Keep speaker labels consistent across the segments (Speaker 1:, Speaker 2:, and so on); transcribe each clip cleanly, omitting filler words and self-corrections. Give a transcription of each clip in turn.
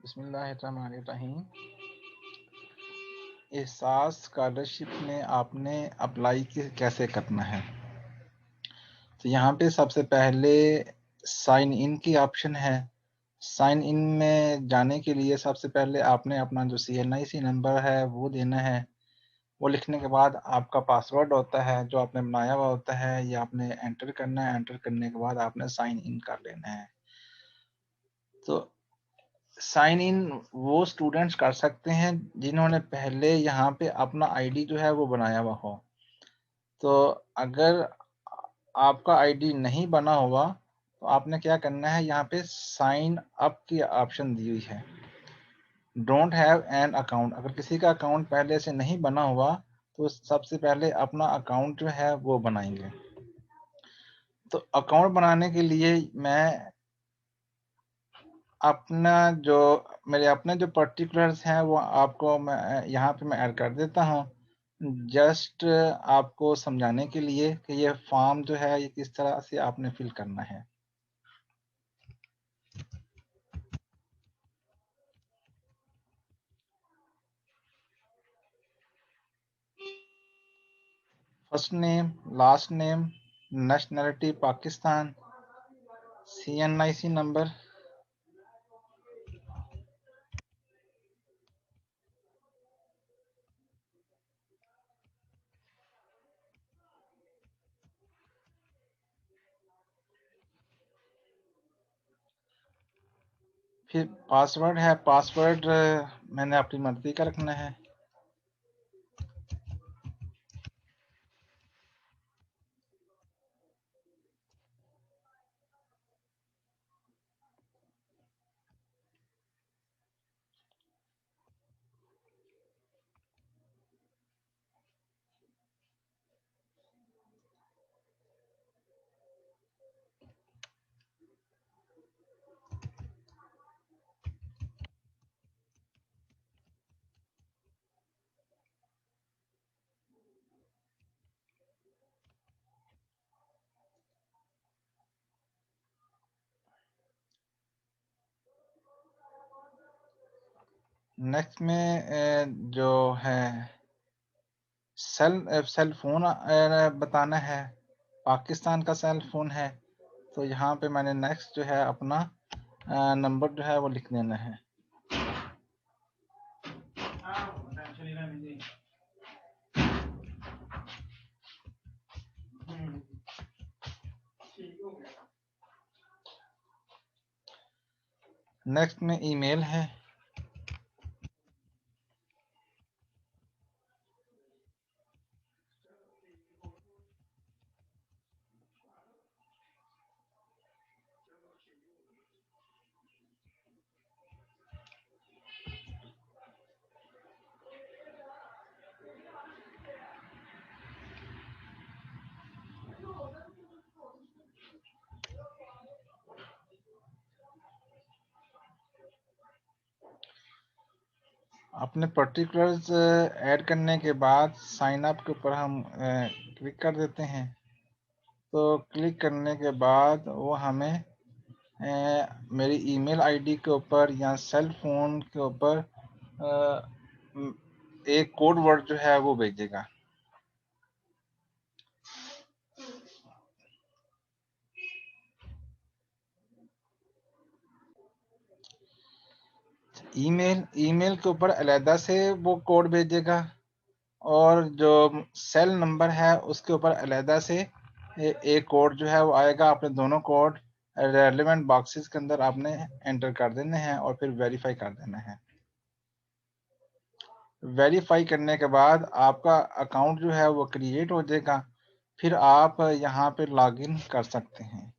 Speaker 1: बिस्मिल्लाहिर्रहमानिर्रहीम। एहसास स्कॉलरशिप में आपने अप्लाई कैसे करना है। तो यहाँ पे सबसे पहले साइन इन की ऑप्शन है। साइन इन में जाने के लिए सबसे पहले आपने अपना जो CNIC नंबर है वो देना है। वो लिखने के बाद आपका पासवर्ड होता है जो आपने बनाया हुआ होता है, ये आपने एंटर करना है। एंटर करने के बाद आपने साइन इन कर लेना है। तो साइन इन वो स्टूडेंट्स कर सकते हैं जिन्होंने पहले यहाँ पे अपना आईडी जो है वो बनाया हुआ हो। तो अगर आपका आईडी नहीं बना हुआ तो आपने क्या करना है, यहाँ पे साइन अप की ऑप्शन दी हुई है, डोंट हैव एन अकाउंट। अगर किसी का अकाउंट पहले से नहीं बना हुआ तो सबसे पहले अपना अकाउंट जो है वो बनाएंगे। तो अकाउंट बनाने के लिए मैं अपना जो मेरे अपने जो पर्टिकुलर्स हैं वो आपको मैं यहाँ पे मैं ऐड कर देता हूँ, जस्ट आपको समझाने के लिए कि ये फॉर्म जो है ये किस तरह से आपने फिल करना है। First name, last name, nationality Pakistan, CNIC number, फिर पासवर्ड है। पासवर्ड मैंने अपनी मर्जी का रखना है। नेक्स्ट में जो है सेल फोन बताना है। पाकिस्तान का सेल फोन है तो यहाँ पे मैंने नेक्स्ट जो है अपना नंबर जो है वो लिख देना है। नेक्स्ट में ईमेल है। अपने पर्टिकुलर्स ऐड करने के बाद साइन अप के ऊपर हम क्लिक कर देते हैं। तो क्लिक करने के बाद वो हमें मेरी ईमेल आईडी के ऊपर या सेल फोन के ऊपर एक कोड वर्ड जो है वो भेजेगा। ईमेल के ऊपर अलहदा से वो कोड भेजेगा और जो सेल नंबर है उसके ऊपर अलहदा से एक कोड जो है वो आएगा। आपने दोनों कोड रेलेवेंट बॉक्सेस के अंदर आपने एंटर कर देने हैं और फिर वेरीफाई कर देना है। वेरीफाई करने के बाद आपका अकाउंट जो है वो क्रिएट हो जाएगा। फिर आप यहाँ पे लॉगिन कर सकते हैं।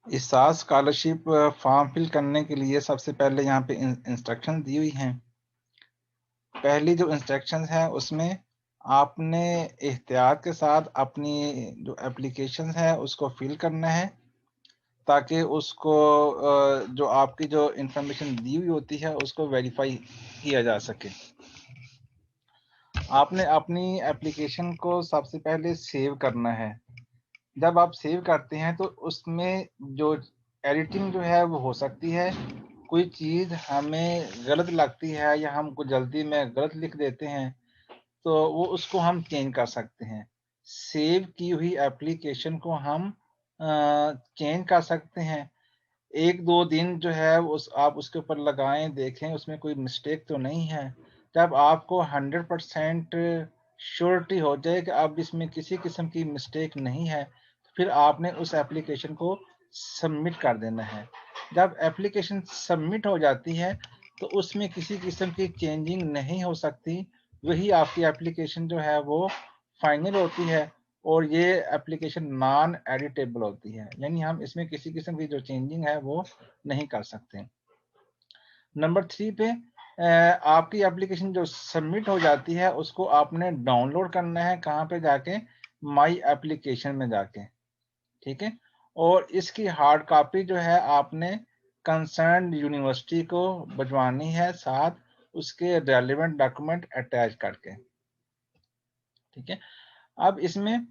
Speaker 1: इस साल स्कॉलरशिप फॉर्म फिल करने के लिए सबसे पहले यहाँ पे इंस्ट्रक्शन दी हुई हैं। पहली जो इंस्ट्रक्शंस है उसमें आपने एहतियात के साथ अपनी जो एप्लीकेशन है उसको फिल करना है, ताकि उसको जो आपकी जो इंफॉर्मेशन दी हुई होती है उसको वेरीफाई किया जा सके। आपने अपनी एप्लीकेशन को सबसे पहले सेव करना है। जब आप सेव करते हैं तो उसमें जो एडिटिंग जो है वो हो सकती है, कोई चीज़ हमें गलत लगती है या हम कुछ जल्दी में गलत लिख देते हैं तो वो उसको हम चेंज कर सकते हैं। सेव की हुई एप्लीकेशन को हम चेंज कर सकते हैं। 1-2 दिन जो है उस आप उसके ऊपर लगाएं, देखें उसमें कोई मिस्टेक तो नहीं है। जब आपको 100% श्योरिटी हो जाए कि अब इसमें किसी किस्म की मिस्टेक नहीं है, तो फिर आपने उस एप्लीकेशन को सबमिट कर देना है। जब एप्लीकेशन सबमिट हो जाती है तो उसमें किसी किस्म की चेंजिंग नहीं हो सकती, वही आपकी एप्लीकेशन जो है वो फाइनल होती है और ये एप्लीकेशन नॉन एडिटेबल होती है, यानी हम इसमें किसी किस्म की जो चेंजिंग है वो नहीं कर सकते। नंबर 3 पे आपकी एप्लीकेशन जो सबमिट हो जाती है उसको आपने डाउनलोड करना है, कहाँ पे जाके, माई एप्लीकेशन में जाके, ठीक है। और इसकी हार्ड कॉपी जो है आपने कंसर्न यूनिवर्सिटी को भिजवानी है, साथ उसके रेलिवेंट डॉक्यूमेंट अटैच करके, ठीक है। अब इसमें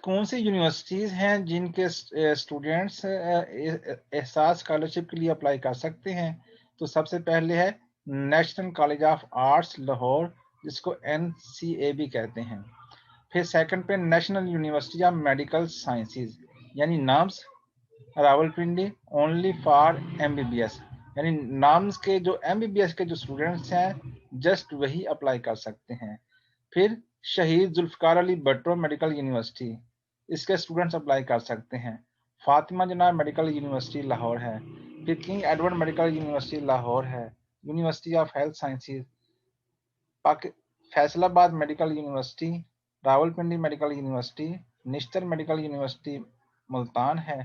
Speaker 1: कौन सी यूनिवर्सिटीज हैं जिनके स्टूडेंट्स एहसास स्कॉलरशिप के लिए अप्लाई कर सकते हैं? तो सबसे पहले है national college of arts Lahore, जिसको NCA भी कहते हैं। फिर सेकंड पे national university of medical sciences यानी नाम्स रावलपिंडी, ओनली फॉर MBBS, यानी नाम्स के जो MBBS के जो स्टूडेंट्स हैं जस्ट वही अप्लाई कर सकते हैं। फिर शहीद जुल्फकार अली भट्टो मेडिकल यूनिवर्सिटी, इसके स्टूडेंट्स अप्लाई कर सकते हैं। फातिमा जना मेडिकल यूनिवर्सिटी लाहौर है। फिर King Edward medical university Lahore है। University of health sciences Faisalabad medical university, Rawalpindi medical university, Nishtar medical university Multan है।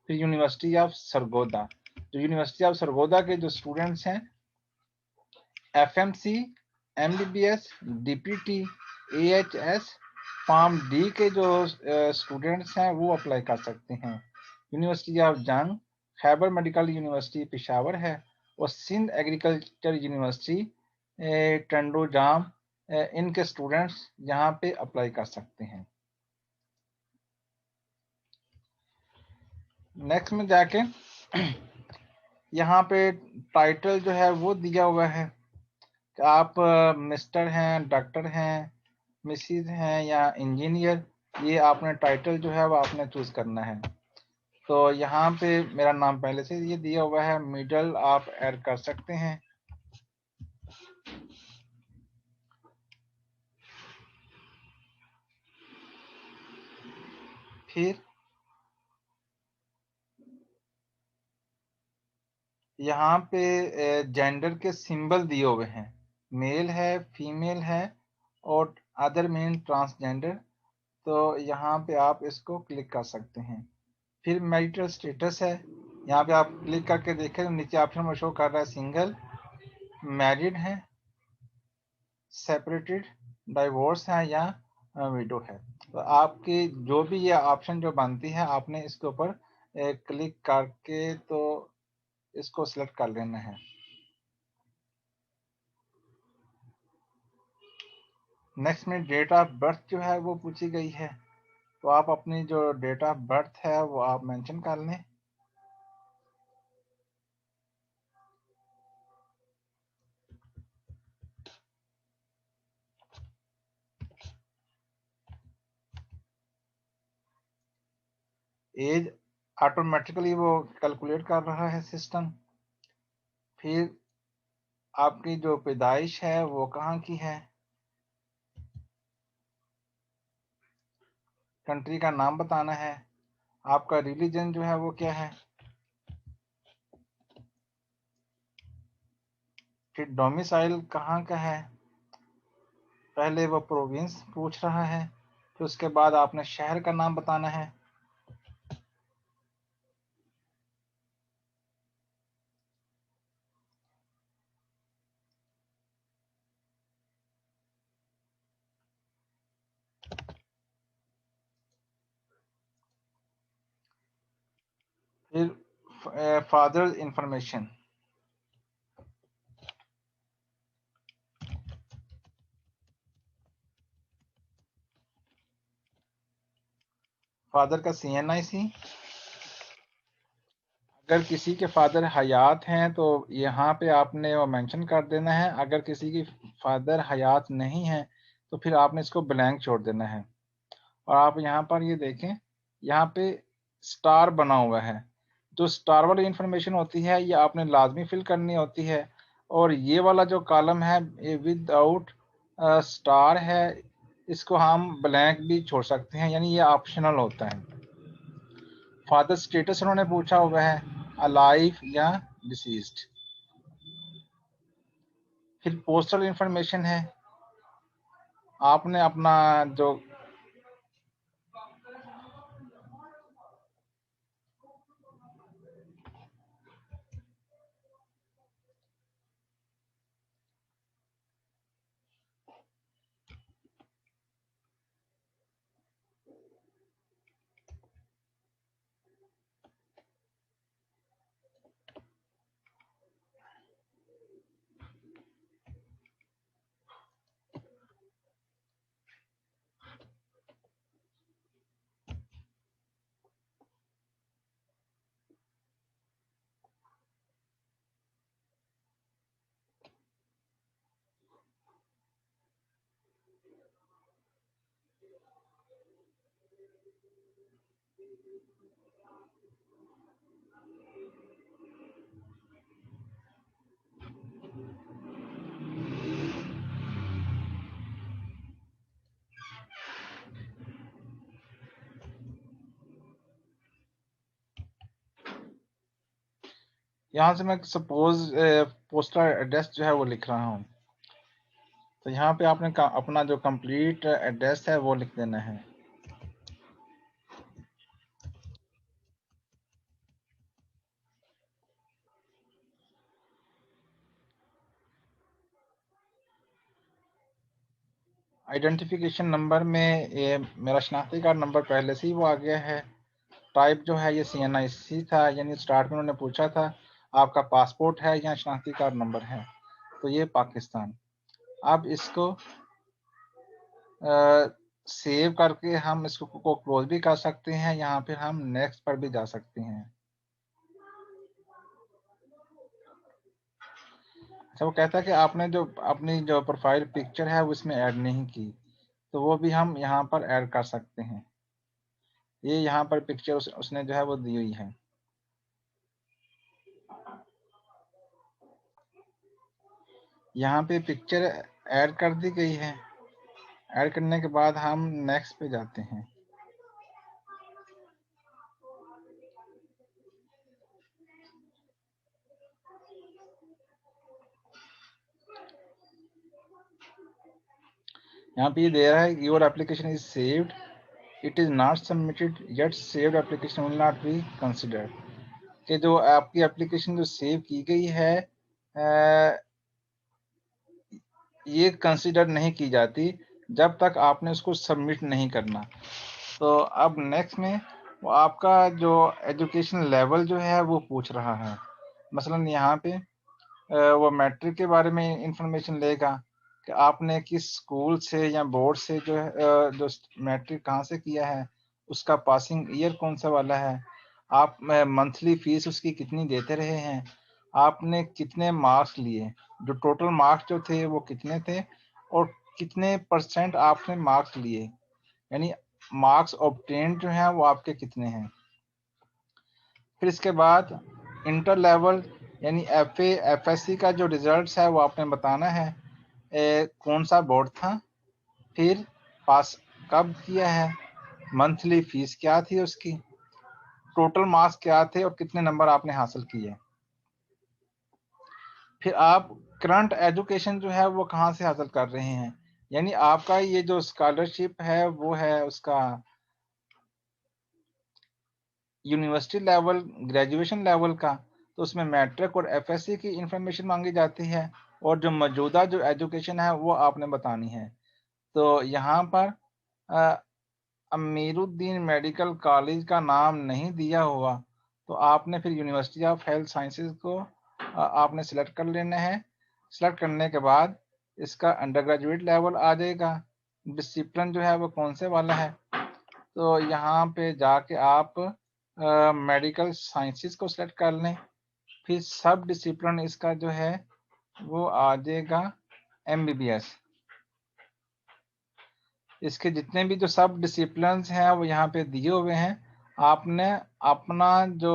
Speaker 1: फिर यूनिवर्सिटी ऑफ सरगोदा, जो यूनिवर्सिटी ऑफ सरगोदा के जो स्टूडेंट्स हैं FMC, MBBS, DPT, AHS, form D के जो स्टूडेंट्स हैं वो अप्लाई कर सकते हैं। यूनिवर्सिटी ऑफ जंग, खैबर मेडिकल यूनिवर्सिटी पेशावर है और सिंध एग्रीकल्चर यूनिवर्सिटी टंडो जाम, इनके स्टूडेंट्स यहाँ पे अप्लाई कर सकते हैं। नेक्स्ट में जाके यहाँ पे टाइटल जो है वो दिया हुआ है कि आप मिस्टर हैं, डॉक्टर हैं, मिसिज हैं या इंजीनियर, ये आपने टाइटल जो है वो आपने चूज करना है। तो यहाँ पे मेरा नाम पहले से ये दिया हुआ है, मिडल आप ऐड कर सकते हैं। फिर यहाँ पे जेंडर के सिंबल दिए हुए हैं, मेल है, फीमेल है और अदर मीन ट्रांसजेंडर, तो यहाँ पे आप इसको क्लिक कर सकते हैं। फिर मैरिटल स्टेटस है, यहाँ पे आप क्लिक करके देखें तो नीचे ऑप्शन में शो कर रहा है सिंगल, मैरिड है, सेपरेटेड, डाइवोर्स है या विडो है। तो आपकी जो भी ये ऑप्शन जो बनती है आपने इसके ऊपर क्लिक करके तो इसको सिलेक्ट कर लेना है। नेक्स्ट में डेट ऑफ बर्थ जो है वो पूछी गई है, तो आप अपनी जो डेट ऑफ बर्थ है वो आप मेंशन कर लें। एज ऑटोमेटिकली वो कैलकुलेट कर रहा है सिस्टम। फिर आपकी जो पैदाइश है वो कहाँ की है, कंट्री का नाम बताना है, आपका रिलीजन जो है वो क्या है, फिर डोमिसाइल कहाँ का है, पहले वो प्रोविंस पूछ रहा है, फिर उसके बाद आपने शहर का नाम बताना है। फिर फादर इंफॉर्मेशन, फादर का CNIC। अगर किसी के फादर हयात हैं तो यहाँ पे आपने वो मेंशन कर देना है, अगर किसी की फादर हयात नहीं है तो फिर आपने इसको ब्लैंक छोड़ देना है। और आप यहाँ पर ये देखें, यहाँ पे स्टार बना हुआ है, जो स्टार वाली इंफॉर्मेशन होती है ये आपने लाजमी फिल करनी होती है, और ये वाला जो कॉलम है ये विदाउट स्टार है, इसको हम ब्लैंक भी छोड़ सकते हैं, यानी ये ऑप्शनल होता है। फादर स्टेटस उन्होंने पूछा हुआ है, अलाइव या डिसीज्ड। फिर पोस्टल इंफॉर्मेशन है, आपने अपना जो यहाँ से मैं सपोज पोस्टल एड्रेस जो है वो लिख रहा हूँ, तो यहाँ पे आपने अपना जो कंप्लीट एड्रेस है वो लिख देना है। आइडेंटिफिकेशन नंबर में ये मेरा शनाख्ती कार्ड नंबर पहले से ही वो आ गया है। टाइप जो है ये CNIC था, यानी स्टार्ट में उन्होंने पूछा था आपका पासपोर्ट है या शनाख्ती कार्ड नंबर है, तो ये पाकिस्तान। अब इसको सेव करके हम इसको को क्लोज भी कर सकते हैं, यहाँ फिर हम नेक्स्ट पर भी जा सकते हैं। अच्छा, वो कहता है कि आपने जो अपनी जो प्रोफाइल पिक्चर है वो इसमें ऐड नहीं की, तो वो भी हम यहाँ पर ऐड कर सकते हैं। ये यहाँ पर पिक्चर उसने जो है वो दी हुई है। यहाँ पे पिक्चर ऐड कर दी गई है। ऐड करने के बाद हम नेक्स्ट पे जाते हैं। यहाँ पे ये दे रहा है your application is saved, it is not submitted yet, saved application will not be considered. कि जो आपकी एप्लीकेशन जो सेव की गई है ये कंसिडर नहीं की जाती जब तक आपने उसको सबमिट नहीं करना। तो अब नेक्स्ट में वो आपका जो एजुकेशन लेवल जो है वो पूछ रहा है। मसलन यहाँ पे वो मैट्रिक के बारे में इंफॉर्मेशन लेगा कि आपने किस स्कूल से या बोर्ड से जो है जो मैट्रिक कहाँ से किया है, उसका पासिंग ईयर कौन सा वाला है, आप मंथली फीस उसकी कितनी देते रहे हैं, आपने कितने मार्क्स लिए, जो टोटल मार्क्स जो थे वो कितने थे, और कितने परसेंट आपने मार्क्स लिए, यानी मार्क्स ऑब्टेन जो हैं वो आपके कितने हैं। फिर इसके बाद इंटर लेवल यानी FA FSC का जो रिजल्ट्स है वो आपने बताना है। कौन सा बोर्ड था, फिर पास कब किया है, मंथली फीस क्या थी उसकी, टोटल मार्क्स क्या थे और कितने नंबर आपने हासिल किए। फिर आप करंट एजुकेशन जो है वो कहाँ से हासिल कर रहे हैं, यानी आपका ये जो स्कॉलरशिप है वो है उसका यूनिवर्सिटी लेवल, ग्रेजुएशन लेवल का, तो उसमें मैट्रिक और FSC की इंफॉर्मेशन मांगी जाती है और जो मौजूदा जो एजुकेशन है वो आपने बतानी है। तो यहाँ पर अमीरुद्दीन मेडिकल कॉलेज का नाम नहीं दिया हुआ, तो आपने फिर यूनिवर्सिटी ऑफ हेल्थ साइंसेज को आपने सिलेक्ट कर लेना है। सिलेक्ट करने के बाद इसका अंडर ग्रेजुएट लेवल आ जाएगा, डिसिप्लिन जो है वो कौन से वाला है, तो यहाँ पे जाके आप मेडिकल साइंसेज को सिलेक्ट कर लें। फिर सब डिसिप्लिन इसका जो है वो आ जाएगा MBBS। इसके जितने भी जो सब डिसिप्लिन हैं वो यहाँ पे दिए हुए हैं, आपने अपना जो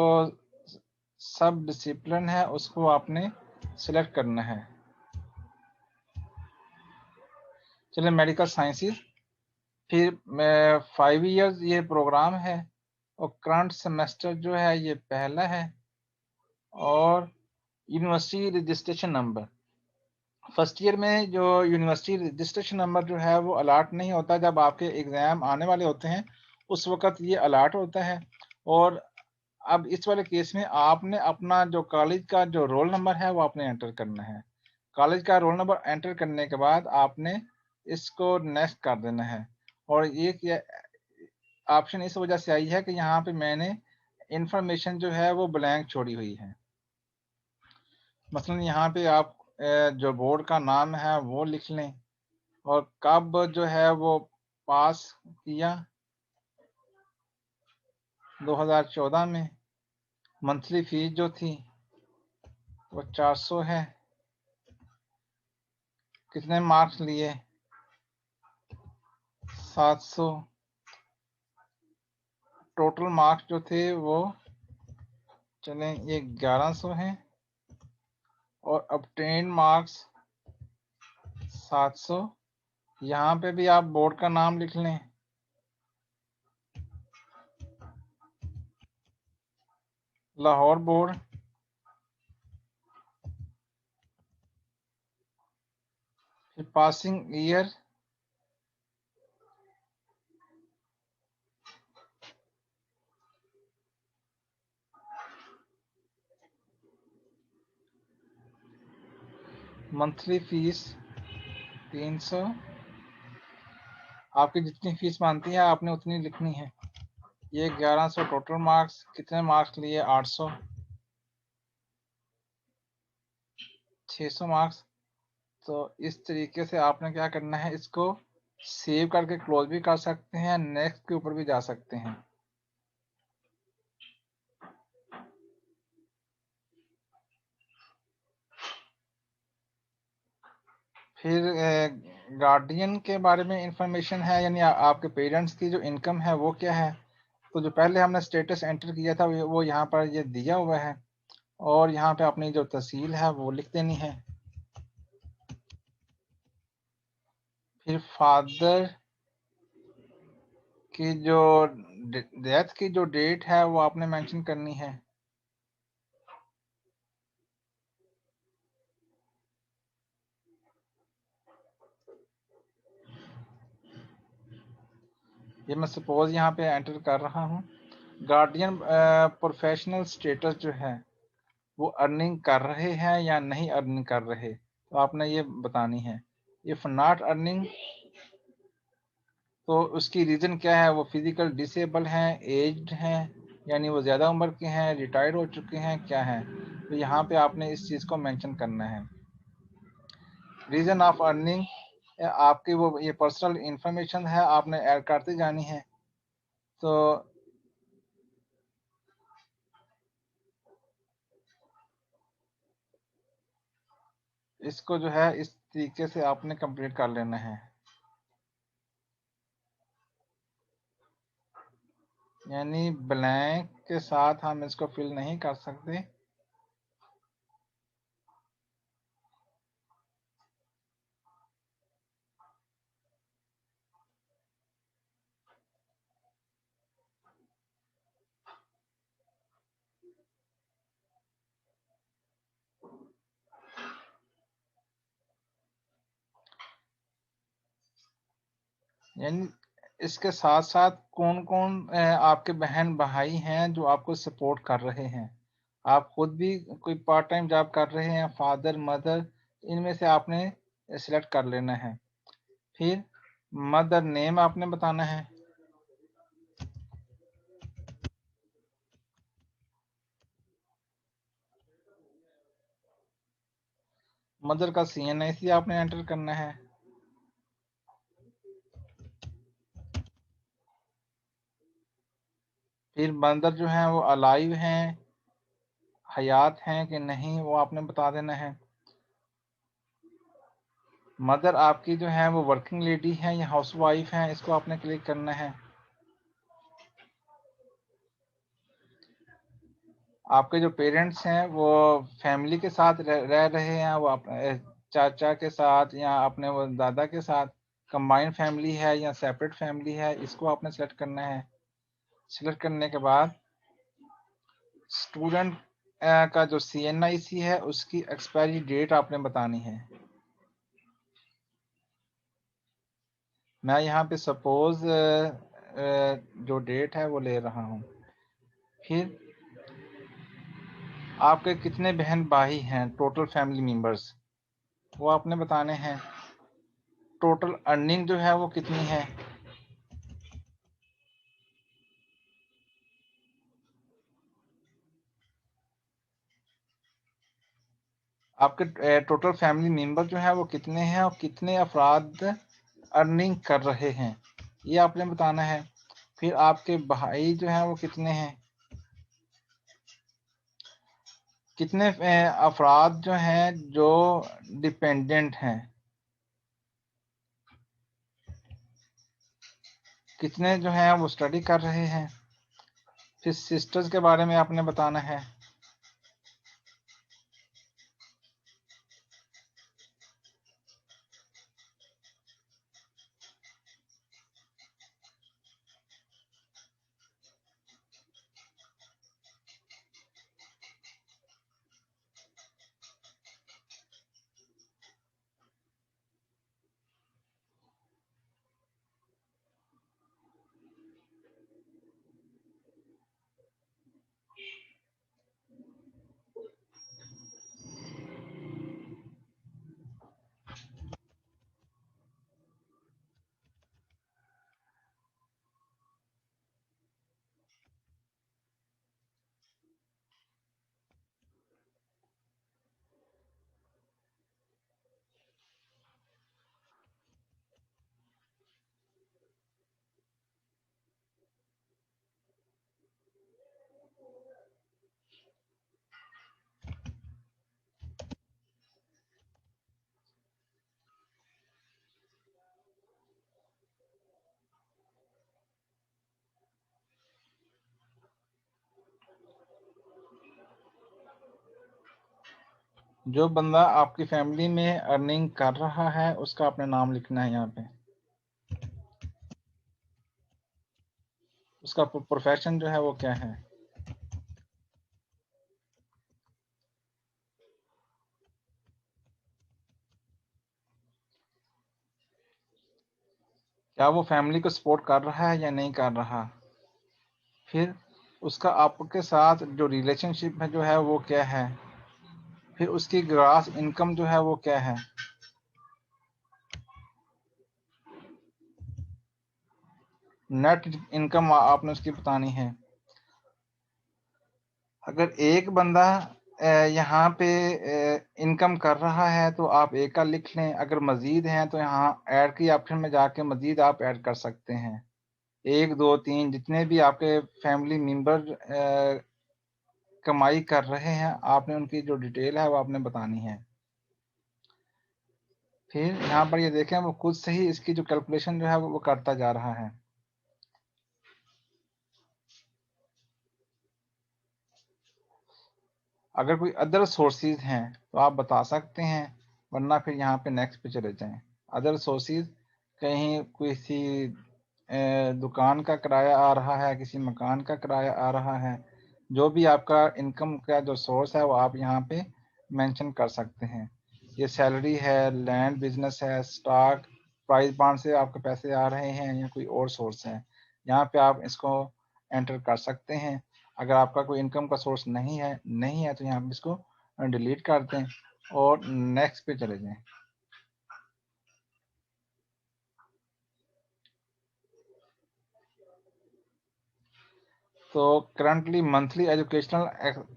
Speaker 1: सब डिसिप्लिन है उसको आपने सिलेक्ट करना है। चलिए मेडिकल साइंसेस, फिर 5 इयर्स ये प्रोग्राम है और करंट सेमेस्टर जो है ये पहला है, और university registration number first year में जो यूनिवर्सिटी रजिस्ट्रेशन नंबर जो है वो अलाट नहीं होता, जब आपके एग्ज़ाम आने वाले होते हैं उस वक्त ये अलाट होता है। और अब इस वाले केस में आपने अपना जो कॉलेज का जो रोल नंबर है वो आपने एंटर करना है। कॉलेज का रोल नंबर एंटर करने के बाद आपने इसको नेक्स्ट कर देना है। और ये ऑप्शन इस वजह से आई है कि यहाँ पे मैंने इंफॉर्मेशन जो है वो ब्लैंक छोड़ी हुई है। मसलन यहाँ पे आप जो बोर्ड का नाम है वो लिख लें और कब जो है वो पास किया 2014 में, मंथली फीस जो थी वो 400 है, कितने मार्क्स लिए 700, टोटल मार्क्स जो थे वो चलें ये 1100 हैं, और obtained मार्क्स 700। यहाँ पे भी आप बोर्ड का नाम लिख लें, लाहौर बोर्ड। फिर पासिंग ईयर, मंथली फीस 300, आपकी जितनी फीस मानती है आपने उतनी लिखनी है। ये 1100 टोटल मार्क्स, कितने मार्क्स लिए 800, 600 मार्क्स। तो इस तरीके से आपने क्या करना है, इसको सेव करके क्लोज भी कर सकते हैं, नेक्स्ट के ऊपर भी जा सकते हैं। फिर गार्डियन के बारे में इंफॉर्मेशन है, यानी आपके पेरेंट्स की जो इनकम है वो क्या है। तो जो पहले हमने स्टेटस एंटर किया था वो यहाँ पर ये दिया हुआ है, और यहाँ पे अपनी जो तहसील है वो लिख देनी है। फिर फादर की जो डेथ की जो डेट है वो आपने मेंशन करनी है। ये मैं सपोज यहाँ पे एंटर कर रहा हूँ। गार्डियन प्रोफेशनल स्टेटस जो है वो अर्निंग कर रहे हैं या नहीं अर्निंग कर रहे, तो आपने ये बतानी है। इफ नॉट अर्निंग तो उसकी रीज़न क्या है, वो फिजिकल डिसेबल हैं, एज्ड हैं, यानी वो ज़्यादा उम्र के हैं, रिटायर्ड हो चुके हैं, क्या है, तो यहाँ पे आपने इस चीज़ को मेंशन करना है। रीज़न ऑफ अर्निंग आपकी वो ये पर्सनल इंफॉर्मेशन है, आपने ऐड करते जानी है। तो इसको जो है इस तरीके से आपने कंप्लीट कर लेना है, यानी ब्लैंक के साथ हम इसको फिल नहीं कर सकते। यानी इसके साथ साथ कौन कौन आपके बहन भाई हैं जो आपको सपोर्ट कर रहे हैं। आप खुद भी कोई पार्ट टाइम जॉब कर रहे हैं, फादर मदर, इनमें से आपने सिलेक्ट कर लेना है। फिर मदर नेम आपने बताना है। मदर का CNIC आपने एंटर करना है। फिर मदर जो है वो अलाइव हैं, हयात हैं कि नहीं, वो आपने बता देना है। मदर आपकी जो है वो वर्किंग लेडी है या हाउस वाइफ है, इसको आपने क्लिक करना है। आपके जो पेरेंट्स हैं वो फैमिली के साथ रह रहे हैं, वो अपने चाचा के साथ या अपने वो दादा के साथ कंबाइंड फैमिली है या सेपरेट फैमिली है, इसको आपने सेलेक्ट करना है। सेलेक्ट करने के बाद स्टूडेंट का जो CNIC है उसकी एक्सपायरी डेट आपने बतानी है। मैं यहाँ पे सपोज जो डेट है वो ले रहा हूँ। फिर आपके कितने बहन भाई हैं, टोटल फैमिली मेंबर्स, वो आपने बताने हैं। टोटल अर्निंग जो है वो कितनी है। आपके टोटल फैमिली मेंबर जो है वो कितने हैं और कितने अफराद अर्निंग कर रहे हैं, ये आपने बताना है। फिर आपके भाई जो हैं वो कितने हैं, कितने अफराद जो हैं जो डिपेंडेंट हैं, कितने जो हैं वो स्टडी कर रहे हैं। फिर सिस्टर्स के बारे में आपने बताना है। जो बंदा आपकी फैमिली में अर्निंग कर रहा है उसका अपने नाम लिखना है यहाँ पे। उसका प्रोफेशन जो है वो क्या है। क्या वो फैमिली को सपोर्ट कर रहा है या नहीं कर रहा। फिर उसका आपके साथ जो रिलेशनशिप है जो है वो क्या है। फिर उसकी ग्रॉस इनकम जो है वो क्या है। नेट इनकम आपने उसकी बतानी है। अगर एक बंदा यहाँ पे इनकम कर रहा है तो आप एक का लिख लें, अगर मजीद हैं तो यहाँ ऐड की ऑप्शन में जाके मजीद आप ऐड कर सकते हैं। 1 2 3 जितने भी आपके फैमिली मेंबर कमाई कर रहे हैं, आपने उनकी जो डिटेल है वो आपने बतानी है। फिर यहाँ पर ये देखें वो खुद से ही इसकी जो कैलकुलेशन जो है वो करता जा रहा है। अगर कोई अदर सोर्सेज हैं तो आप बता सकते हैं, वरना फिर यहाँ पे नेक्स्ट पे चले जाएं। अदर सोर्सेज, कहीं किसी दुकान का किराया आ रहा है, किसी मकान का किराया आ रहा है, जो भी आपका इनकम का जो सोर्स है वो आप यहाँ पे मेंशन कर सकते हैं। ये सैलरी है, लैंड बिजनेस है, स्टॉक प्राइस बॉन्ड से आपके पैसे आ रहे हैं, या कोई और सोर्स है, यहाँ पे आप इसको एंटर कर सकते हैं। अगर आपका कोई इनकम का सोर्स नहीं है तो यहाँ पे इसको डिलीट कर दें और नेक्स्ट पे चले जाएं। तो करंटली मंथली एजुकेशनल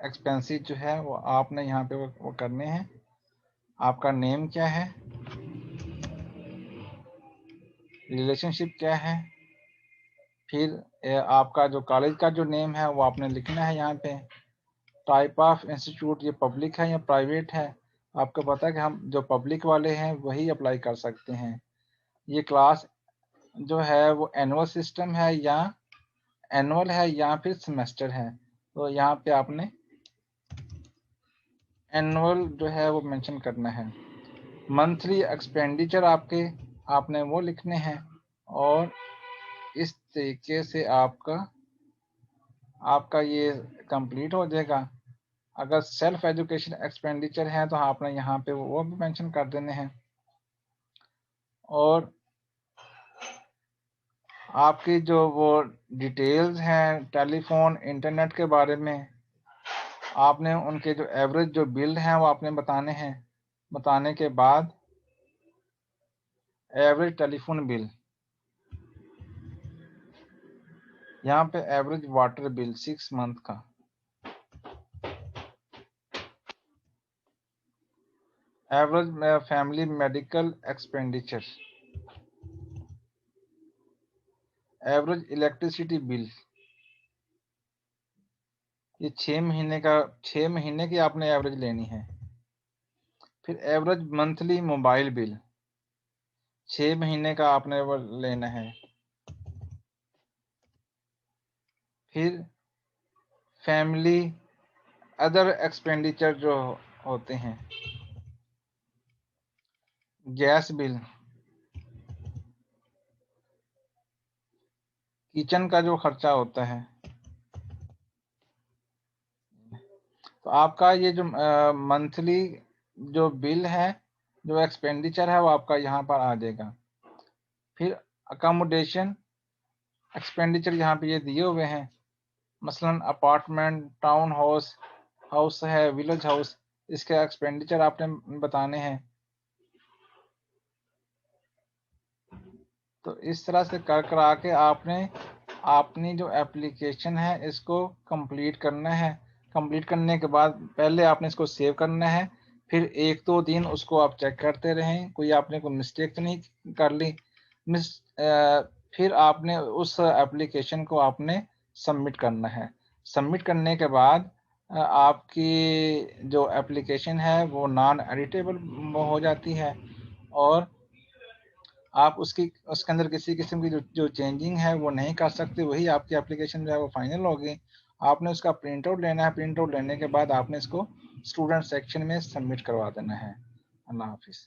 Speaker 1: एक्सपेंसेस जो है वो आपने यहाँ पे वो करने हैं। आपका नेम क्या है, रिलेशनशिप क्या है, फिर आपका जो कॉलेज का जो नेम है वो आपने लिखना है यहाँ पे। टाइप ऑफ इंस्टीट्यूट, ये पब्लिक है या प्राइवेट है, आपको पता है कि हम जो पब्लिक वाले हैं वही अप्लाई कर सकते हैं। ये क्लास जो है वो एनुअल सिस्टम है या फिर सेमेस्टर है, तो यहाँ पे आपने एनुअल जो है वो मेंशन करना है। मंथली एक्सपेंडिचर आपने वो लिखने हैं, और इस तरीके से आपका ये कंप्लीट हो जाएगा। अगर सेल्फ एजुकेशन एक्सपेंडिचर है तो आपने यहाँ पे वो भी मेंशन कर देने हैं। और आपकी जो वो डिटेल्स हैं टेलीफोन इंटरनेट के बारे में, आपने उनके जो एवरेज जो बिल हैं वो आपने बताने हैं। बताने के बाद एवरेज टेलीफोन बिल, यहाँ पे एवरेज वाटर बिल 6 मंथ का, average family medical expenditure, average electricity bill, ये 6 महीने की आपने एवरेज लेनी है। फिर एवरेज मंथली मोबाइल बिल 6 महीने का आपने वो लेना है। फिर फैमिली अदर एक्सपेंडिचर जो होते हैं, गैस बिल, किचन का जो खर्चा होता है, तो आपका ये जो मंथली जो बिल है, जो एक्सपेंडिचर है वो आपका यहाँ पर आ जाएगा। फिर अकोमोडेशन एक्सपेंडिचर यहाँ पे ये दिए हुए हैं, मसलन अपार्टमेंट, टाउन हाउस है, विलेज हाउस, इसके एक्सपेंडिचर आपने बताने हैं। तो इस तरह से कर आके आपने अपनी जो एप्लीकेशन है इसको कंप्लीट करना है। कंप्लीट करने के बाद पहले आपने इसको सेव करना है, फिर 1-2 दिन उसको आप चेक करते रहें, कोई आपने कोई मिस्टेक तो नहीं कर ली। फिर आपने उस एप्लीकेशन को आपने सबमिट करना है। सबमिट करने के बाद आपकी जो एप्लीकेशन है वो नॉन एडिटेबल हो जाती है, और आप उसके अंदर किसी किस्म की जो चेंजिंग है वो नहीं कर सकते। वही आपकी एप्लीकेशन जो है वो फाइनल होगी। आपने उसका प्रिंट आउट लेना है, प्रिंट आउट लेने के बाद आपने इसको स्टूडेंट सेक्शन में सबमिट करवा देना है। अल्लाह हाफिज़।